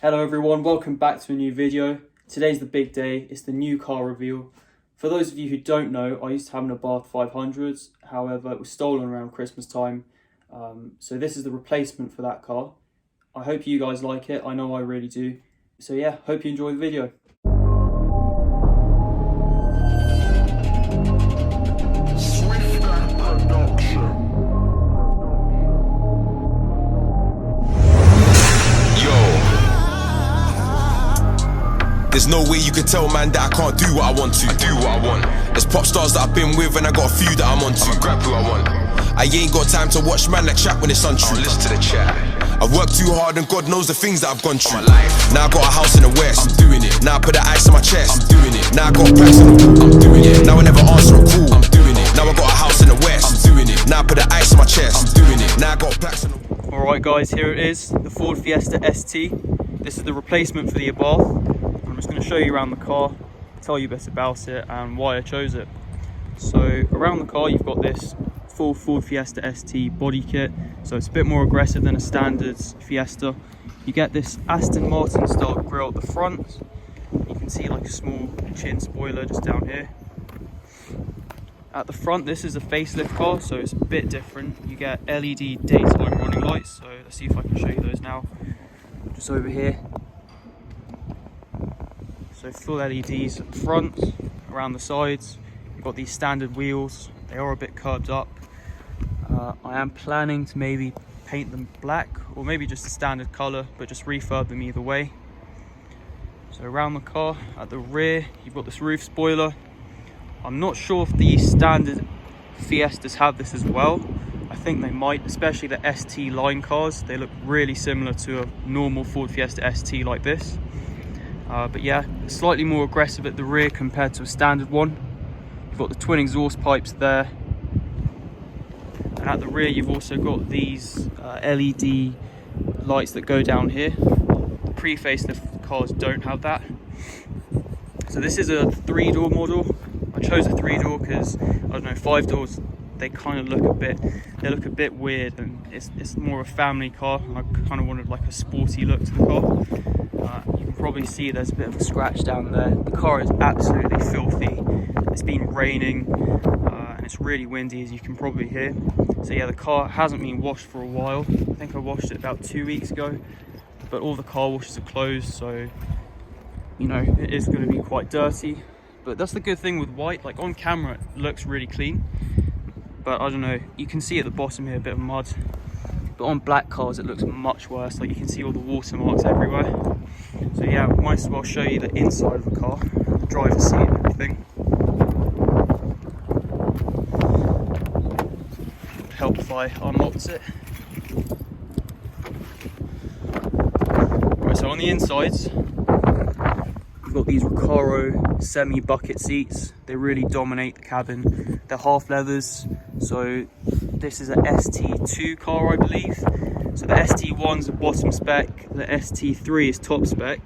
Hello everyone, welcome back to a new video. Today's the big day, it's the new car reveal. For those of you who don't know, I used to have an Abarth 500s, however it was stolen around Christmas time. So this is the replacement for that car. I hope you guys like it, I know I really do. So yeah, hope you enjoy the video. There's no way you can tell man that I can't do what I want to. I do what I want. There's pop stars that I've been with and I got a few that I'm on to. I'ma grab who I want. I ain't got time to watch man that chat when it's untrue. I'll listen to the chat. I've worked too hard and God knows the things that I've gone through. Now I got a house in the west. I'm doing it. Now I put the ice on my chest. I'm doing it. Now I got packs on the wall. I'm doing it. Now I never answer a call. I'm doing it. Now I got a house in the west. I'm doing it. Now I put the ice on my chest. I'm doing it. Now I got packs on the wall. Alright guys, here it is, the Ford Fiesta ST. This is the replacement for the Abarth. I'm just going to show you around the car, tell you a bit about it and why I chose it. So around the car you've got this full Ford Fiesta ST body kit, so it's a bit more aggressive than a standard Fiesta. You get this Aston Martin style grille at the front. You can see like a small chin spoiler just down here. At the front this is a facelift car, so it's a bit different. You get LED daytime running lights, so let's see if I can show you those now. Just over here. So full LEDs at the front, around the sides. You've got these standard wheels, they are a bit curved up. I am planning to maybe paint them black or maybe just a standard colour, but just refurb them either way. So around the car, at the rear, you've got this roof spoiler. I'm not sure if the standard Fiestas have this as well. I think they might, especially the ST line cars. They look really similar to a normal Ford Fiesta ST like this. But yeah, slightly more aggressive at the rear compared to a standard one. You've got the twin exhaust pipes there. And at the rear you've also got these LED lights that go down here. The pre-facelift cars don't have that. So this is a 3-door model. I chose a 3-door because, I don't know, 5-doors, they kind of look a bit weird, and it's more of a family car, and I kind of wanted like a sporty look to the car. You can probably see there's a bit of a scratch down there. The car is absolutely filthy. It's been raining and it's really windy, as you can probably hear. So yeah, the car hasn't been washed for a while. I think I washed it about 2 weeks ago, but all the car washes are closed, so you know it is going to be quite dirty. But that's the good thing with white, like on camera it looks really clean, but I don't know, you can see at the bottom here a bit of mud. But on black cars it looks much worse, like you can see all the watermarks everywhere. So yeah, I might as well show you the inside of the car, the driver's seat and everything. It would help if I unlocked it. Right, so on the insides, you've got these Recaro semi-bucket seats. They really dominate the cabin. They're half leathers, so this is a ST2 car, I believe. So the ST1's a bottom spec, the ST3 is top spec,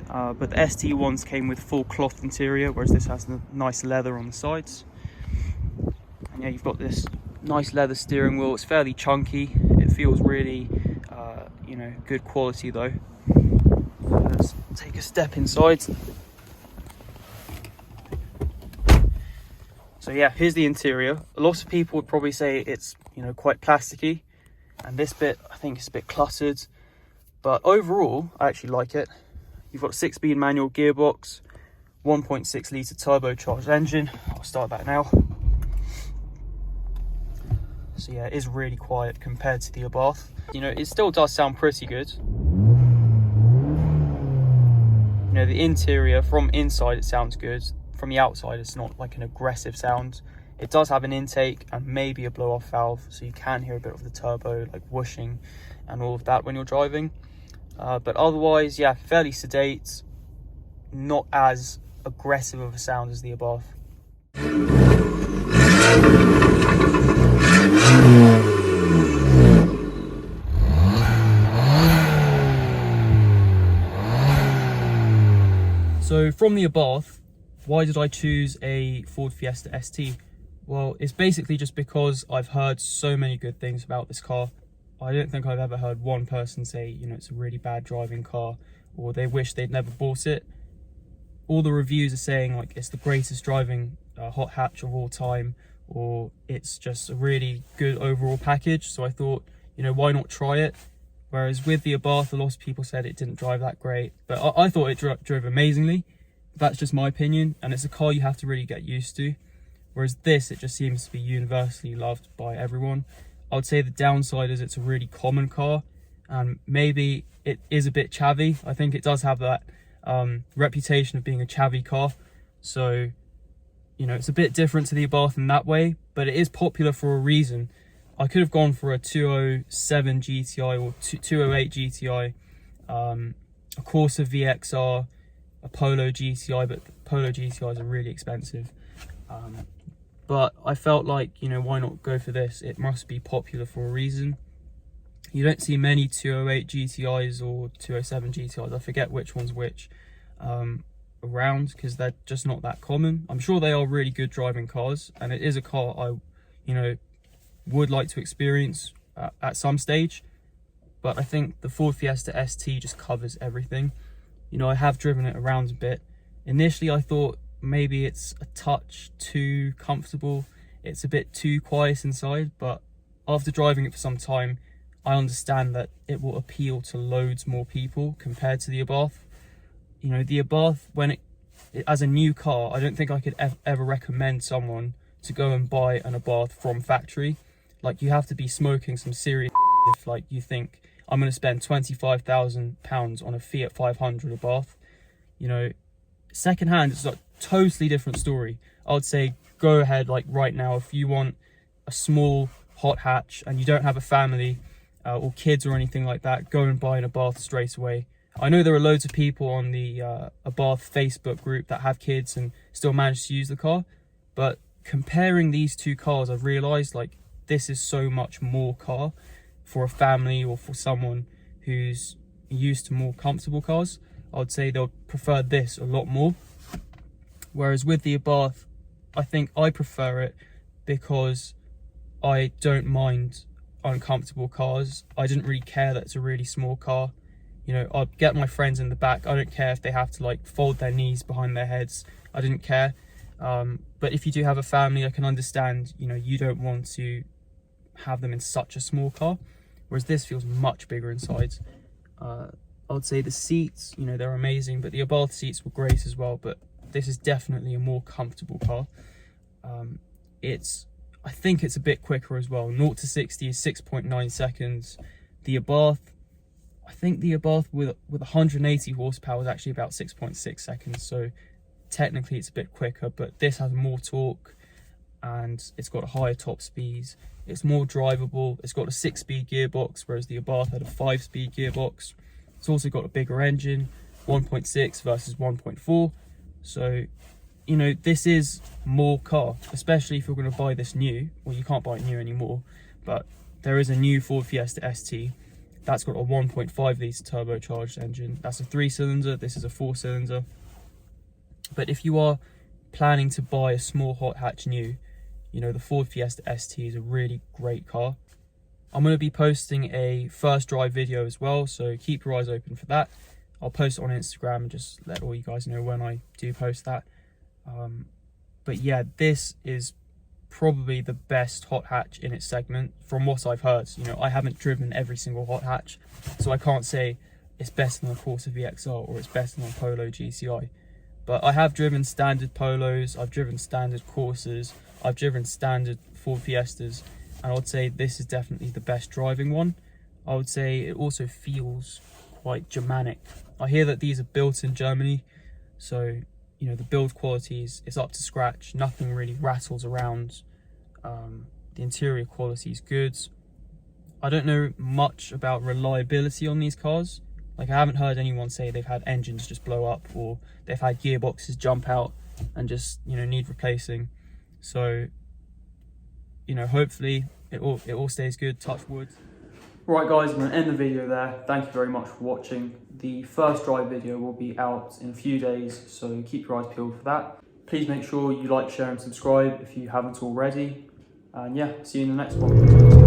but the ST1s came with full cloth interior, whereas this has the nice leather on the sides. And yeah, you've got this nice leather steering wheel. It's fairly chunky. It feels really, you know, good quality though. Let's take a step inside. So yeah, here's the interior. A lot of people would probably say it's, you know, quite plasticky, and this bit I think is a bit cluttered, but overall I actually like it. You've got a 6-speed manual gearbox, 1.6 litre turbocharged engine. I'll start that now. So yeah, it is really quiet compared to the Abarth. You know, it still does sound pretty good. You know, the interior from inside it sounds good. From the outside it's not like an aggressive sound. It does have an intake and maybe a blow off valve, so you can hear a bit of the turbo like whooshing and all of that when you're driving, but otherwise yeah, fairly sedate, not as aggressive of a sound as the Abarth. So from the Abarth, why did I choose a Ford Fiesta ST? Well, it's basically just because I've heard so many good things about this car. I don't think I've ever heard one person say, you know, it's a really bad driving car or they wish they'd never bought it. All the reviews are saying like it's the greatest driving hot hatch of all time, or it's just a really good overall package. So I thought, you know, why not try it? Whereas with the Abarth, a lot of people said it didn't drive that great, but I thought it drove amazingly. That's just my opinion, and it's a car you have to really get used to. Whereas this, it just seems to be universally loved by everyone. I would say the downside is it's a really common car, and maybe it is a bit chavvy. I think it does have that reputation of being a chavvy car. So, you know, it's a bit different to the Abarth in that way, but it is popular for a reason. I could have gone for a 207 GTI or 208 GTI, a Corsa VXR, a Polo GTI, but the Polo GTIs are really expensive. But I felt like, you know, why not go for this? It must be popular for a reason. You don't see many 208 GTIs or 207 GTIs, I forget which one's which, around, because they're just not that common. I'm sure they are really good driving cars, and it is a car I, you know, would like to experience at some stage. But I think the Ford Fiesta ST just covers everything. You know, I have driven it around a bit. Initially I thought maybe it's a touch too comfortable, it's a bit too quiet inside, but after driving it for some time, I understand that it will appeal to loads more people compared to the Abarth. You know, the Abarth, when it as a new car, I don't think I could ever recommend someone to go and buy an Abarth from factory. Like, you have to be smoking some serious if like you think I'm going to spend £25,000 on a Fiat 500 Abarth. You know, secondhand, it's a totally different story. I would say go ahead, like right now, if you want a small hot hatch and you don't have a family or kids or anything like that, go and buy an Abarth straight away. I know there are loads of people on the Abarth Facebook group that have kids and still manage to use the car, but comparing these two cars, I've realised like this is so much more car for a family or for someone who's used to more comfortable cars. I would say they'll prefer this a lot more. Whereas with the Abarth, I think I prefer it because I don't mind uncomfortable cars. I didn't really care that it's a really small car. You know, I'll get my friends in the back. I don't care if they have to like fold their knees behind their heads. I didn't care. But if you do have a family, I can understand, you know, you don't want to have them in such a small car. Whereas this feels much bigger inside. I would say the seats, you know, they're amazing, but the Abarth seats were great as well, but this is definitely a more comfortable car. I think it's a bit quicker as well. 0 to 60 is 6.9 seconds. The Abarth, I think the Abarth with 180 horsepower is actually about 6.6 seconds. So technically it's a bit quicker, but this has more torque and it's got a higher top speeds. It's more drivable. It's got a 6-speed gearbox, whereas the Abarth had a 5-speed gearbox. It's also got a bigger engine, 1.6 versus 1.4. So, you know, this is more car, especially if you're going to buy this new. Well, you can't buy it new anymore, but there is a new Ford Fiesta ST. That's got a 1.5 litre turbocharged engine. That's a 3-cylinder. This is a 4-cylinder. But if you are planning to buy a small hot hatch new, you know, the Ford Fiesta ST is a really great car. I'm going to be posting a first drive video as well, so keep your eyes open for that. I'll post it on Instagram and just let all you guys know when I do post that. But yeah, this is probably the best hot hatch in its segment from what I've heard. You know, I haven't driven every single hot hatch, so I can't say it's better than a Corsa VXR or it's better than a Polo GTI. But I have driven standard Polos, I've driven standard Corsas, I've driven standard Ford Fiestas, and I would say this is definitely the best driving one. I would say it also feels quite Germanic. I hear that these are built in Germany, so you know, the build quality is up to scratch. Nothing really rattles around. The interior quality is good. I don't know much about reliability on these cars. Like, I haven't heard anyone say they've had engines just blow up or they've had gearboxes jump out and just, you know, need replacing. So, you know, hopefully it all stays good, touch wood. Right guys, I'm going to end the video there. Thank you very much for watching. The first drive video will be out in a few days, so keep your eyes peeled for that. Please make sure you like, share and subscribe if you haven't already. And yeah, see you in the next one.